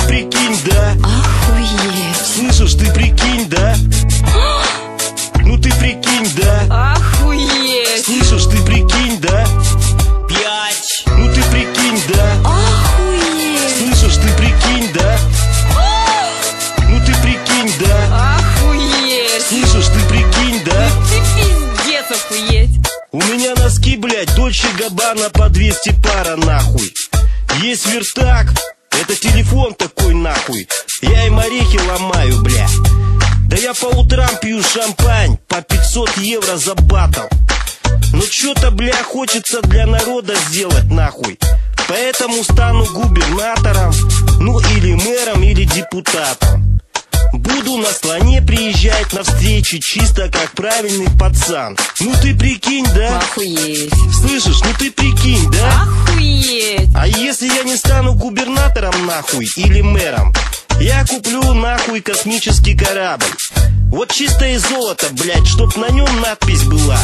прикинь, да? Охуеть. Слышишь, ты прикинь, да? Ну ты прикинь, да? Охуеть. Слышишь, ты прикинь, да? 5. Ну ты прикинь, да? Охуеть. Слышишь, ты прикинь, да? Ну ты прикинь, да? Охуеть. Слышишь, ты прикинь, да? Ты пиздец, охуеть. У меня носки, блядь, Дольче Габбана по 200 пара, нахуй. Есть вертак, это телефон такой, нахуй. Я им орехи ломаю, бля. Да я по утрам пью шампань по 500 евро за батл. Ну чё-то, бля, хочется для народа сделать, нахуй. Поэтому стану губернатором, ну или мэром, или депутатом. Буду на слоне приезжать на встречи, чисто как правильный пацан. Ну ты прикинь, да? Охуеть. Слышишь, ну ты прикинь, да? Охуеть. А если я не стану губернатором, нахуй, или мэром, я куплю, нахуй, космический корабль. Вот чисто из золота, блядь, чтоб на нем надпись была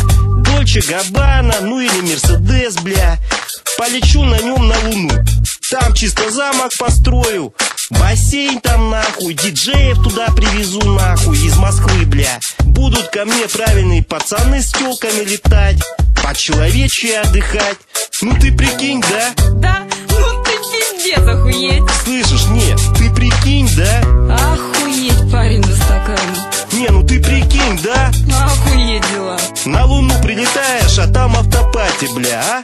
Дольче Габбана, ну или Мерседес, бля. Полечу на нем на Луну. Там чисто замок построю, бассейн там, нахуй, диджеев туда привезу, нахуй, из Москвы, бля. Будут ко мне правильные пацаны с тёлками летать, по-человечьи отдыхать. Ну ты прикинь, да? Да, ну ты пиздец, охуеть. Слышишь, нет, ты прикинь, да? Охуеть, парень за стаканом. Не, ну ты прикинь, да? Охуеть дела. На Луну прилетаешь, а там автопати, бля, а?